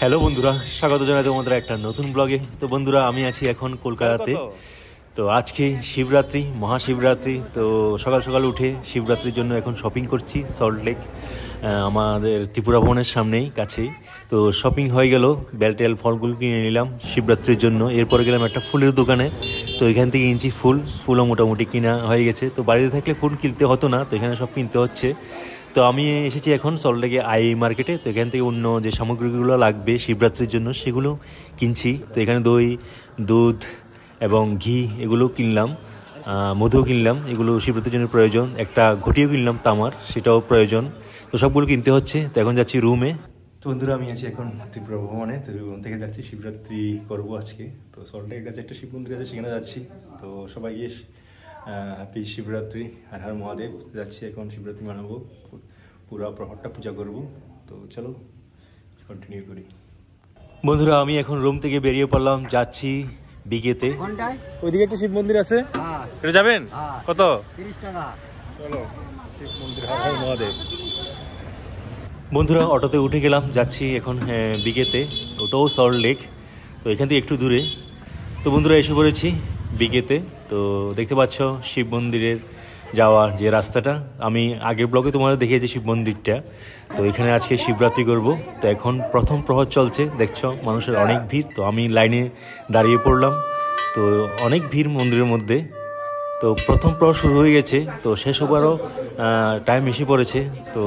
Hello বন্ধুরা, স্বাগত জানাই তোমাদের একটা নতুন ব্লগে। তো বন্ধুরা, আমি আছি এখন কলকাতাতে। তো আজকে শিবরাত্রি, মহাশিবরাত্রি। তো সকাল সকাল উঠে শিবরাত্রির জন্য এখন শপিং করছি সল্টলেক, আমাদের ত্রিপুরা ভবনের সামনেই কাছেই। তো শপিং হয়ে গেল, বেলটেল ফলগুলো কিনে নিলাম শিবরাত্রির জন্য। এরপরে গেলাম একটা ফুলের দোকানে, তো এখান থেকে কিনছি ফুলও মোটামুটি কিনা হয়ে গেছে। তো বাড়িতে থাকলে ফুল কিনতে হতো না, তো এখানে সব কিনতে হচ্ছে। তো আমি এসেছি এখন সল্টলেকে আই মার্কেটে। তো এখান থেকে অন্য যে সামগ্রীগুলো লাগবে শিবরাত্রির জন্য সেগুলো কিনছি। তো এখানে দই, দুধ এবং ঘি এগুলো কিনলাম, মধু কিনলাম, এগুলো শিবরাত্রির জন্য প্রয়োজন। একটা ঘটিও কিনলাম তামার, সেটাও প্রয়োজন। তো সবগুলো কিনতে হচ্ছে। তো এখন যাচ্ছি রুমে। তো বন্ধুরা, আমি আছি এখন ত্রিপুরা ভবনে। তো রুম থেকে যাচ্ছি, শিবরাত্রি করবো আজকে। তো সল্টলেকের কাছে একটা শিব মন্দির আছে, সেখানে যাচ্ছি। তো সবাইকে হ্যাপি শিবরাত্রি, হর হর মহাদেব। যাচ্ছি এখন শিবরাত্রি মানাবো, পুরা প্রহরটা পূজা করব। তো চলো কন্টিনিউ করি। বন্ধুরা, আমি এখন রুম থেকে বেরিয়ে পড়লাম, যাচ্ছি বিকেতে। ওইদিকে একটা শিব মন্দির আছে, এটা যাবেন? কত? 30 টাকা। চলো শিব মন্দির, হর হর মহাদেব। বন্ধুরা, অটোতে উঠে গেলাম, যাচ্ছি এখন বিকেতে। ওটাও সল্টলেক, তো এখান থেকে একটু দূরে। তো বন্ধুরা, এসে পড়েছি বিকেতে। তো দেখতে পাচ্ছ শিব মন্দিরের যাওয়ার যে রাস্তাটা, আমি আগের ব্লগে তোমাদের দেখিয়েছি শিব মন্দিরটা। তো এখানে আজকে শিবরাত্রি করব। তো এখন প্রথম প্রহর চলছে, দেখছো মানুষের অনেক ভিড়। তো আমি লাইনে দাঁড়িয়ে পড়লাম, তো অনেক ভিড় মন্দিরের মধ্যে। তো প্রথম প্রহর শুরু হয়ে গেছে, তো শেষ হবারও টাইম এসে পড়েছে। তো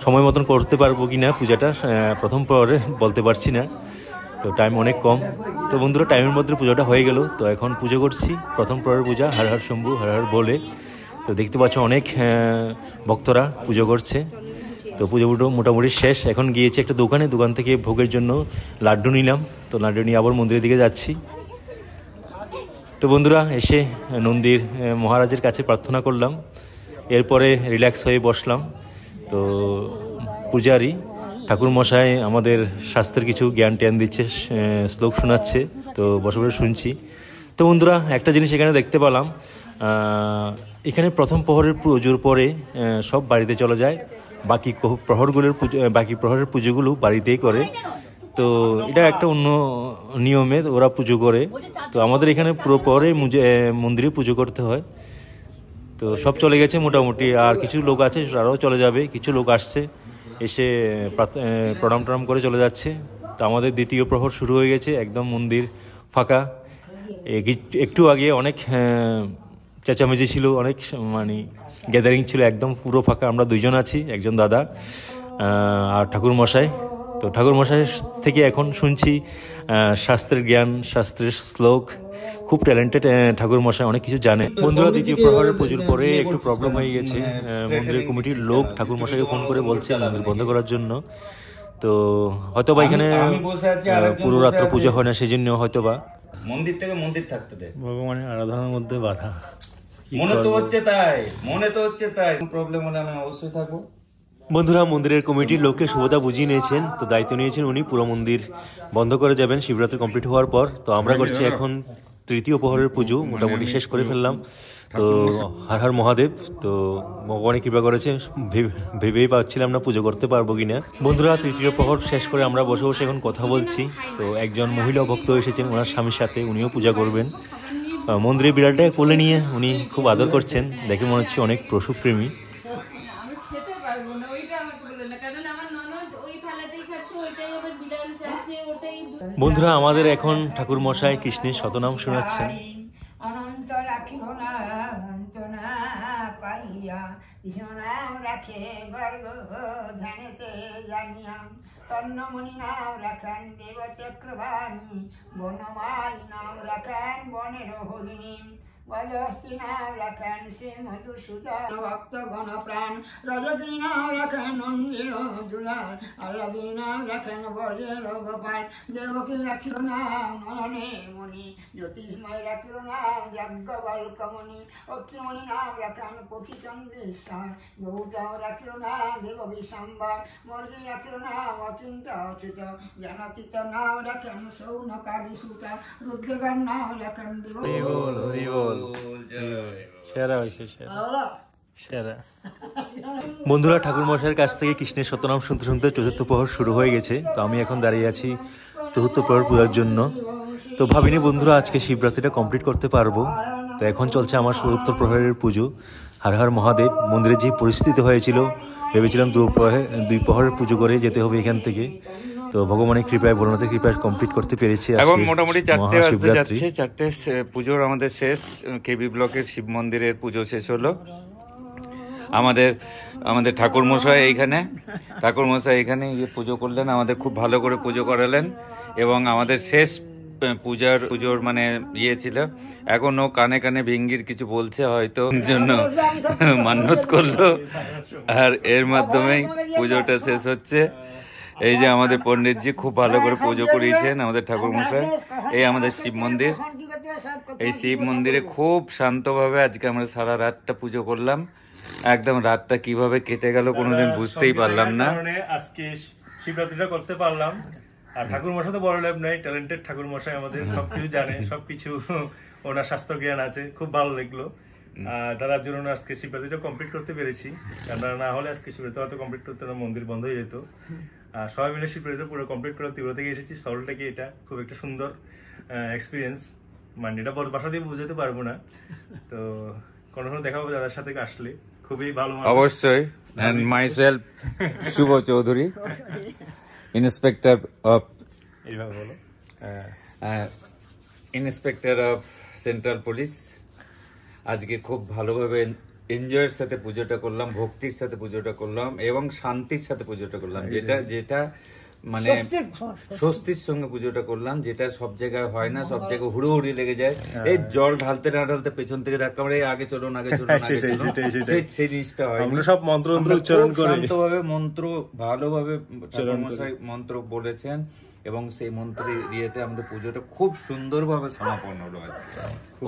সময় মতন করতে পারবো কি না পূজাটা প্রথম প্রহরে বলতে পারছি না, তো টাইম অনেক কম। তো বন্ধুরা, টাইমের মধ্যে পুজোটা হয়ে গেল। তো এখন পুজো করছি, প্রথম প্রহরের পূজা, হর হর শম্ভু হর হর বলে। তো দেখতে পাচ্ছ অনেক ভক্তরা পুজো করছে। তো পুজো মোটামুটি শেষ। এখন গিয়েছি একটা দোকান থেকে ভোগের জন্য লাড্ডু নিলাম। তো লাড্ডু নিয়ে আবার মন্দিরের দিকে যাচ্ছি। তো বন্ধুরা, এসে নন্দীর মহারাজের কাছে প্রার্থনা করলাম, এরপরে রিল্যাক্স হয়ে বসলাম। তো পূজারি ঠাকুরমশাই আমাদের শাস্ত্রের কিছু জ্ঞান ট্যান দিচ্ছে, শ্লোক শোনাচ্ছে। তো বসে বসে শুনছি। তো বন্ধুরা, একটা জিনিস এখানে দেখতে পেলাম, এখানে প্রথম প্রহরের পুজোর পরে সব বাড়িতে চলে যায়, বাকি প্রহরের পুজোগুলো বাড়িতেই করে। তো এটা একটা অন্য নিয়মে ওরা পুজো করে। তো আমাদের এখানে পুরো পরে মন্দিরে পুজো করতে হয়। তো সব চলে গেছে মোটামুটি, আর কিছু লোক আছে তারাও চলে যাবে, কিছু লোক আসছে, এসে প্রণাম টনাম করে চলে যাচ্ছে। তো আমাদের দ্বিতীয় প্রহর শুরু হয়ে গেছে, একদম মন্দির ফাঁকা। একটু আগে অনেক চেঁচামেচি ছিল, অনেক মানে গ্যাদারিং ছিল, একদম পুরো ফাঁকা। আমরা দুইজন আছি, একজন দাদা আর ঠাকুরমশাই। তো ঠাকুরমশাই থেকে এখন শুনছি শাস্ত্রের জ্ঞান, শাস্ত্রের শ্লোক। খুব ট্যালেন্টেড ঠাকুরমশাই, অনেক কিছু জানে। বন্ধুরা, দ্বিতীয় প্রহরের পুজোর পরে একটু প্রবলেম হয়ে গেছে। মন্দিরের কমিটির লোক ঠাকুরমশাইকে ফোন করে বলছে মন্দির বন্ধ করার জন্য। তো হয়তোবা এখানে পুরো রাত্র পূজা হয় না, সেই জন্য হয়তোবা মন্দিরটাকে মন্দির থাকতে দেয়, ভগবানের আরাধনার মধ্যে বাধা। মনে তো হচ্ছে তাই প্রবলেম হলে আমি অবশ্যই থাকবো। বন্ধুরা, মন্দিরের কমিটির লোককে সুবিধা বুঝিয়ে নিয়েছেন, তো দায়িত্ব নিয়েছেন উনি, পুরো মন্দির বন্ধ করে যাবেন শিবরাত্রি কমপ্লিট হওয়ার পর। তো আমরা করছি এখন তৃতীয় প্রহরের পুজো, মোটামুটি শেষ করে ফেললাম। তো হর হর মহাদেব। তো ভগবানের কৃপা করেছে, ভেবেই পাচ্ছিলাম না পুজো করতে পারবো কিনা। বন্ধুরা, তৃতীয় প্রহর শেষ করে আমরা বসে বসে এখন কথা বলছি। তো একজন মহিলা ভক্ত এসেছেন ওনার স্বামীর সাথে, উনিও পূজা করবেন। মন্দিরের বিড়ালটাকে কোলে নিয়ে উনি খুব আদর করছেন, দেখে মনে হচ্ছে অনেক পশুপ্রেমী। বন্ধুরা, আমাদের এখন ঠাকুর মশাই কৃষ্ণের শতনাম শোনাচ্ছেন। অনন্ত রাখিব না অন্ত না পাইয়া, কৃষ্ণ নাম রাখে বর্গ ধ্যানেতে জানিয়াম। তন্নমণি নাম রাখেন দেব চক্রবাণী, বনমালী নাম রাখেন বনের হরিণী। বয়স্তি নাম রাখেন শ্রী মধুসূদন, ভক্ত গণ প্রাণ রজনী নাম রাখেন নন্দীর দুলাল, আল্লাদী নাম রাখেন বজের গোপাল। দেবকী রাখিল নাম নয়নের মণি, জ্যোতিষ্ময় রাখিল নাম যাজ্ঞবল্কমণি। অত্রিমণি নাম রাখেন পক্ষীচন্দ্রেশ্বর, গৌতম রাখিল নাম দেব বিশম্বর। মর্গী রাখিল নাম অচিন্ত অচ্যুত, জ্ঞানতীত নাম রাখেন সৌনকাদি সুত। রুদ্রগণ নাম রাখেন দেব। সেরা হয়েছে, সেরা। বন্ধুরা, ঠাকুর মশাইয়ের কাছ থেকে কৃষ্ণের শতনাম শুনতে শুনতে চতুর্থ প্রহর শুরু হয়ে গেছে। তো আমি এখন দাঁড়িয়ে আছি চতুর্থ প্রহর পূজার জন্য। তো ভাবিনি বন্ধুরা আজকে শিবরাত্রিটা কমপ্লিট করতে পারবো। তো এখন চলছে আমার চতুর্থ প্রহরের পুজো। হর হর মহাদেব। মন্দিরে যে পরিস্থিতি হয়েছিল, ভেবেছিলাম দুই প্রহরের পুজো করে যেতে হবে এখান থেকে। তো ভগবানের কৃপায়, ভোলানাথের কৃপায় কমপ্লিট করতে পেরেছি। এখন মোটামুটি 4টে বাজতে যাচ্ছে, 4টে পুজোর আমাদের শেষ। কেবি ব্লকের শিব মন্দিরের পুজো শেষ হলো। আমাদের ঠাকুর মশাই এখানে গিয়ে পুজো করলেন, আমাদের খুব ভালো করে পুজো করালেন এবং আমাদের শেষ পুজোর মানে ছিল। এখনো কানে কানে ভিঙ্গির কিছু বলছে, হয়তো জন্য মান্যত করলো, আর এর মাধ্যমেই পুজোটা শেষ হচ্ছে। এই যে আমাদের পণ্ডিতজি খুব ভালো করে পুজো করিয়েছেন আমাদের ঠাকুর মশাই। এই আমাদের শিব মন্দির, এই শিব মন্দিরে খুব শান্তভাবে আজকে আমরা সারা রাতটা পুজো করলাম। একদম রাতটা কিভাবে কেটে গেল কোনোদিন বুঝতেই পারলাম না। আজকে শিবরাত্রিটা করতে পারলাম। আর ঠাকুর মশাই তো বড় ল্যাব নাই, ট্যালেন্টেড ঠাকুর মশাই, আমাদের সবকিছু জানে, সবকিছু ওনার স্বাস্থ্য জ্ঞান আছে। খুব ভালো লাগলো। দাদার জন্য আজকে শিবরাত্রিটা কমপ্লিট করতে পেরেছি। আপনারা না হলে আজকে শিবরাত্রি হয়তো কমপ্লিট করতে না, মন্দির বন্ধ হয়ে যেত। আর সবাই মিলে শিবরাত্রিটা পুরো কমপ্লিট করে ত্রিপুরা থেকে এসেছি, সল্ট লেকে। এটা খুব একটা সুন্দর এক্সপিরিয়েন্স, মানে এটা ভাষা দিয়ে বুঝাতে পারবো না। তো কোনো দেখা হবে দাদার সাথে আসলে, খুবই ভালো। অবশ্যই। and myself Shubho Chowdhury, inspector of central police. আজকে খুব ভালোভাবে এনজয়ের সাথে পুজোটা করলাম, ভক্তির সাথে পুজোটা করলাম এবং শান্তির সাথে পুজোটা করলাম, যেটা মানে স্বস্তির সঙ্গে পুজোটা করলাম, যেটা সব জায়গায় হয় না। সব জায়গায় হুড়োহুড়ি লেগে যায়, এই জল ঢালতে না ঢালতে পেছন থেকে ধাক্কা মারে আগে চলুন আগে চলুন, সেই জিনিসটা হয়। আমরা সব মন্ত্র উচ্চারণ করে শান্তভাবে মন্ত্র ভালোভাবে মন্ত্র বলেছেন এবং সেই মন্ত্রের ইয়েতে আমাদের পুজোটা খুব সুন্দরভাবে সমাপন হলো আজকে।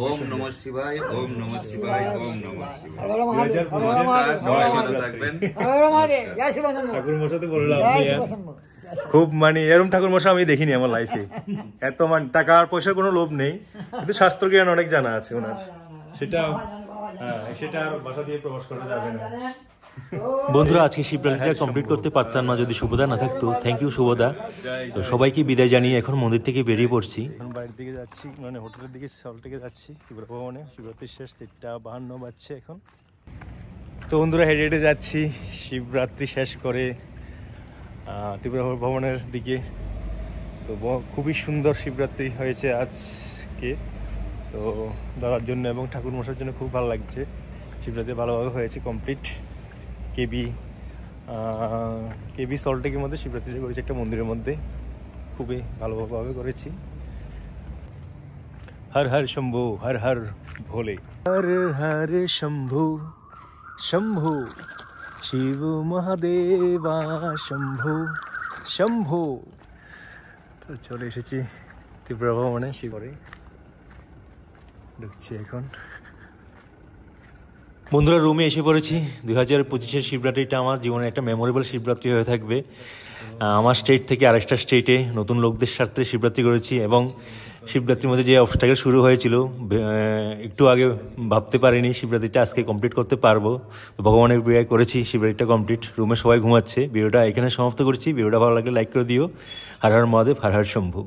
ওম নমঃ শিবায়, ওম নমঃ শিবায়, ওম নমঃ শিবায়। সবাই ভালো থাকবেন। ঠাকুর মশাই তো বললাম খুব, মানে এরকম ঠাকুর মশাই আমি দেখিনি আমার লাইফে। এত মানে টাকা আর পয়সার কোনো লোভ নেই, কিন্তু শাস্ত্র জ্ঞান অনেক জানা আছে ওনার। সেটা আর ভাষা দিয়ে প্রকাশ করা যাবে না। বন্ধুরা, আজকে শিবরাত্রিটা কমপ্লিট করতে পারতাম না যদি শুভদা না থাকতো। থ্যাংক ইউ শুভদা। তো সবাইকে বিদায় জানিয়ে এখন মন্দির থেকে বেরিয়ে পড়ছি। এখন বাড়ির দিকে যাচ্ছি, মানে হোটেলের দিকে, সল্ট থেকে যাচ্ছি ত্রিপুরা ভবনে। শিবরাত্রির শেষ, 3:52 বাজছে এখন। তো বন্ধুরা, হেঁটে হেঁটে যাচ্ছি শিবরাত্রি শেষ করে ত্রিপুরা ভবনের দিকে। তো খুবই সুন্দর শিবরাত্রি হয়েছে আজকে। তো দাদার জন্য এবং ঠাকুর মশাইয়ের জন্য খুব ভালো লাগছে। শিবরাত্রি ভালোভাবে হয়েছে কমপ্লিট। কেবি সল্টলেকের মধ্যে শিবরাত্রিটা করেছি একটা মন্দিরের মধ্যে, খুবই ভালোভাবে করেছি। হর হর শম্ভু, হর হর ভোলে, হর হর শম্ভু শম্ভু শিব মহাদেবা শম্ভু শম্ভু। তো চলে এসেছি ত্রিপুরা ভবনে, শিবরে ঢুকছি এখন। বন্ধুরা, রুমে এসে পড়েছি। 2025-এর শিবরাত্রিটা আমার জীবনে একটা মেমোরেবল শিবরাত্রি হয়ে থাকবে। আমার স্টেট থেকে আরেকটা স্টেটে নতুন লোকদের সাথে শিবরাত্রি করেছি এবং শিবরাত্রির মধ্যে যে অবস্ট্রাগল শুরু হয়েছিল, একটু আগে ভাবতে পারিনি শিবরাত্রিটা আজকে কমপ্লিট করতে পারবো। তো ভগবানের কৃপায় করেছি শিবরাত্রিটা কমপ্লিট। রুমে সবাই ঘুমাচ্ছে। ভিডিওটা এখানে সমাপ্ত করছি। ভিডিওটা ভালো লাগলে লাইক করে দিও। হর হর মহাদেব, হর হর শম্ভু।